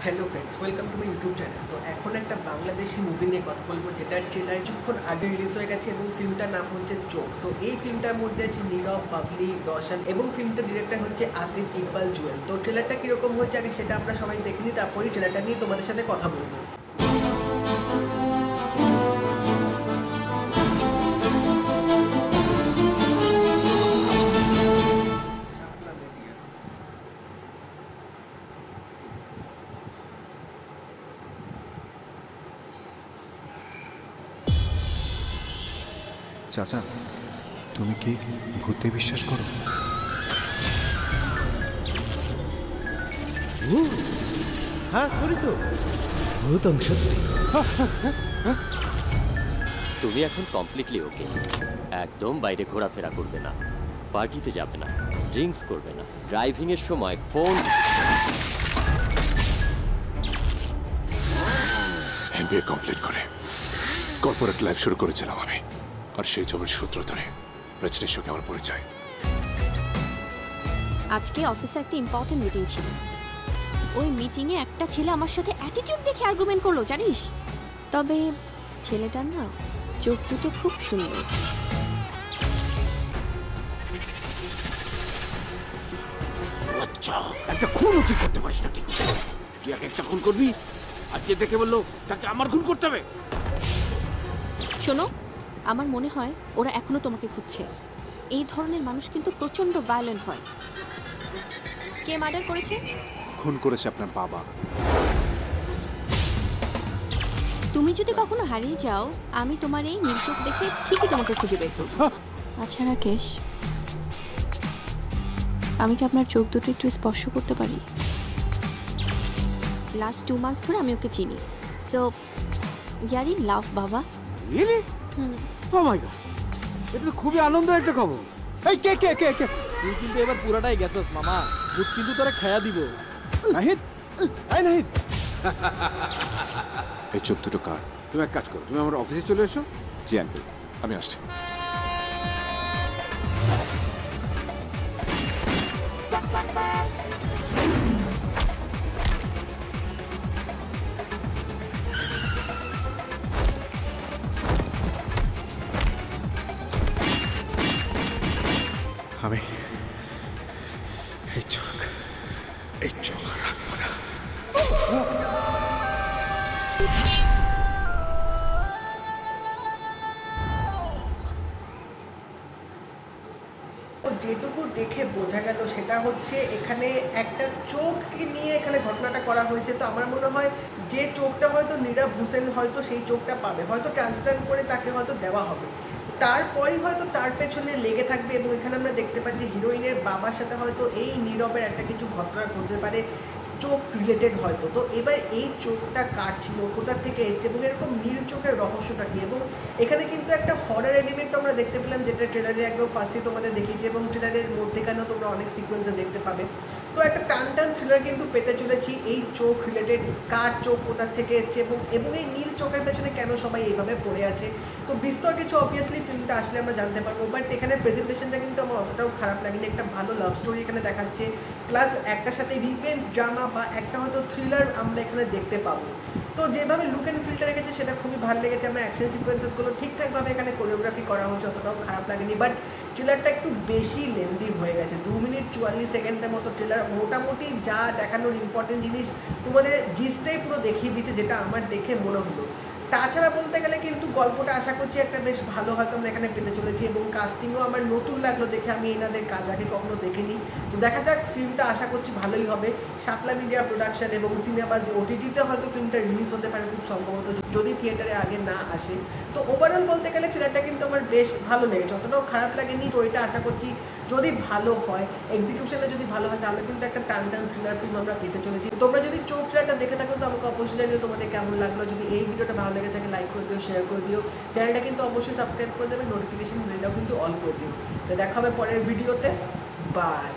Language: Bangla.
Hello friends welcome to my YouTube channel. तो এখন একটা বাংলাদেশি মুভি নিয়ে কথা বলবো যেটার ট্রেলার কিছুক্ষণ আগে রিলিজ হয়ে গেছে এবং ফিল্মটার নাম হচ্ছে চোখ। তো এই ফিল্মটার মধ্যে আছে নীরব, বাবলি, রোশন এবং ফিল্মটার ডিরেক্টর হচ্ছে আসিফ ইকবাল জুয়েল। তো ট্রেলারটা কীরকম হচ্ছে আগে সেটা আমরা সবাই দেখে নিই, তারপরেই ট্রেলারটা নিয়ে তোমাদের সাথে কথা বলবো। চাচা, তুমি কি ভূতে বিশ্বাস করো? হ্যাঁ করি তো, ভূত সত্যি। তুমি এখন কমপ্লিটলি ওকে। একদম বাইরে ঘোরাফেরা করবে না, পার্টিতে যাবে না, ড্রিঙ্কস করবে না, ড্রাইভিং এর সময় ফোন। এমবিএ কমপ্লিট করে কর্পোরেট লাইফ শুরু করেছিলাম আমি, আর সেই জমির সূত্র ধরে রজনীর সঙ্গে আমার পরিচয়। আজকে অফিসে একটা ইম্পর্টেন্ট মিটিং ছিল। ওই মিটিংয়ে একটা ছেলে আমার সাথে অ্যাটিটিউড দেখে আর্গুমেন্ট করলো, জানিস? তবে ছেলেটার না চোখ দুটো খুব সুন্দর। আচ্ছা, একটা খুনও তুই করতে পারিস না? ঠিক আছে, তুই একটা খুন করবি আর যে দেখে বললো তাকে আমার খুন করতে হবে। শোনো, আমার মনে হয় ওরা এখনো তোমাকে খুঁজছে। এই ধরনের মানুষ কিন্তু প্রচন্ড ভায়োলেন্ট হয়। কে মার্ডার করেছে? খুন করেছে আপনার বাবা। তুমি যদি কখনো হারিয়ে যাও, আমি তোমার এই নির্চোখ দেখে ঠিকই তোমাকে খুঁজে বের করব। আচ্ছা রাকেশ, আমি কি আপনার চোখ দুটো একটু স্পর্শ করতে পারি? লাস্ট 2 মাস ধরে আমি ওকে চিনি। সো ইয়ার ইন লাভ বাবা। রিয়েলি? ও মাই গড, এটা তো খুবই আনন্দের একটা খবর। এই কে কে কে কে? তুই কিন্তু এবার পুরাটাই গেছস মামা, ভূত কিন্তু তোরা খায়া দিব। নাহিদ, এই নাহিদ, এই চোখ দুটো কার? তুমি এক কাজ করো, তুমি আমার অফিসে চলে এসো। জি আঙ্কেল, আমি আসছি। আমি এই চোখ রাখবো না। যেটুকু দেখে বোঝা গেল সেটা হচ্ছে এখানে একটা চোখকে নিয়ে এখানে ঘটনাটা করা হয়েছে। তো আমার মনে হয় যে চোখটা হয়তো নীরব হোসেন হয়তো সেই চোখটা পাবে, হয়তো ট্রান্সপ্লান্ট করে তাকে হয়তো দেওয়া হবে, তারপরেই হয়তো তার পেছনে লেগে থাকবে। এবং এখানে আমরা দেখতে পাচ্ছি হিরোইনের বাবার সাথে হয়তো এই নীরবের একটা কিছু ঘটনা ঘটতে পারে, চোখ রিলেটেড হয়তো। তো এবার এই চোখটা কার ছিল, কোথা থেকে এসছে এবং এরকম নীল চোখের রহস্যটা কী। এবং এখানে কিন্তু একটা হরার এলিমেন্ট আমরা দেখতে পেলাম, যেটা ট্রেলারে একদম ফার্স্টে তোমাদের দেখিয়েছে এবং ট্রেলারের মধ্যেখানেও তোমরা অনেক সিকোয়েন্সে দেখতে পাবে। তো একটা টান থ্রিলার কিন্তু পেতে চলেছি এই চোখ রিলেটেড, কার চোখ কোথা থেকে এসছে এবং এই নীল চোখের পেছনে কেন সবাই এইভাবে পড়ে আছে। তো বিস্তর কিছু অবভিয়াসলি ফিল্মটা আসলে আমরা জানতে পারবো। বাট এখানে প্রেজেন্টেশনটা কিন্তু আমার অতটাও খারাপ লাগেনি। একটা ভালো লাভ স্টোরি এখানে দেখাচ্ছে, প্লাস একটার সাথে রিভেঞ্জ ড্রামা বা একটা হয়তো থ্রিলার আমরা এখানে দেখতে পাবো। তো যেভাবে লুক অ্যান্ড ফিল্টার রেখেছে সেটা খুবই ভালো লেগেছে। আমরা অ্যাকশন সিকোয়েন্সেসগুলো ঠিকঠাকভাবে এখানে কোরিওগ্রাফি করা হচ্ছে, অতটাও খারাপ লাগেনি। বাট ট্রেলারটা একটু বেশি লেন্দি হয়ে গেছে, 2 মিনিট 44 সেকেন্ডের মতো ট্রেলার। মোটামুটি যা দেখানোর ইম্পর্টেন্ট জিনিস তোমাদের জিসটাই পুরো দেখিয়ে দিচ্ছে, যেটা আমার দেখে মনে হলো। তাছাড়া বলতে গেলে কিন্তু গল্পটা আশা করছি একটা বেশ ভালো হয়তো আমরা এখানে পেতে চলেছি এবং কাস্টিংও আমার নতুন লাগলো দেখে, আমি এনাদের কাজ আগে কখনো দেখিনি। তো দেখা যাক, ফিল্মটা আশা করছি ভালোই হবে। শাপলা মিডিয়া প্রোডাকশন এবং সিনেমাজ ওটিটিতে হয়তো ফিল্মটা রিলিজ হতে পারে খুব সম্ভবত, যদি থিয়েটারে আগে না আসে। তো ওভারঅল বলতে গেলে ট্রেলারটা কিন্তু আমার বেশ ভালো লেগেছে, অতটাও খারাপ লাগেনি। স্টোরিটা আশা করছি যদি ভালো হয়, এক্সিকিউশনে যদি ভালো হয়, তাহলে কিন্তু একটা টান থ্রিলার ফিল্ম আমরা পেতে চলেছি। তোমরা যদি চোখ ট্রেলারটা দেখে থাকো তো আমাকে অবশ্যই জানিও তোমাদের কেমন লাগলো। যদি এই ভিডিওটা ভালো লেগে থাকে লাইক করে দিও, শেয়ার করে দিও, চ্যানেলটা কিন্তু অবশ্যই সাবস্ক্রাইব করে দেবে, নোটিফিকেশন বেলটাও কিন্তু অল করে দিও। তো দেখা হবে পরের ভিডিওতে, বাই।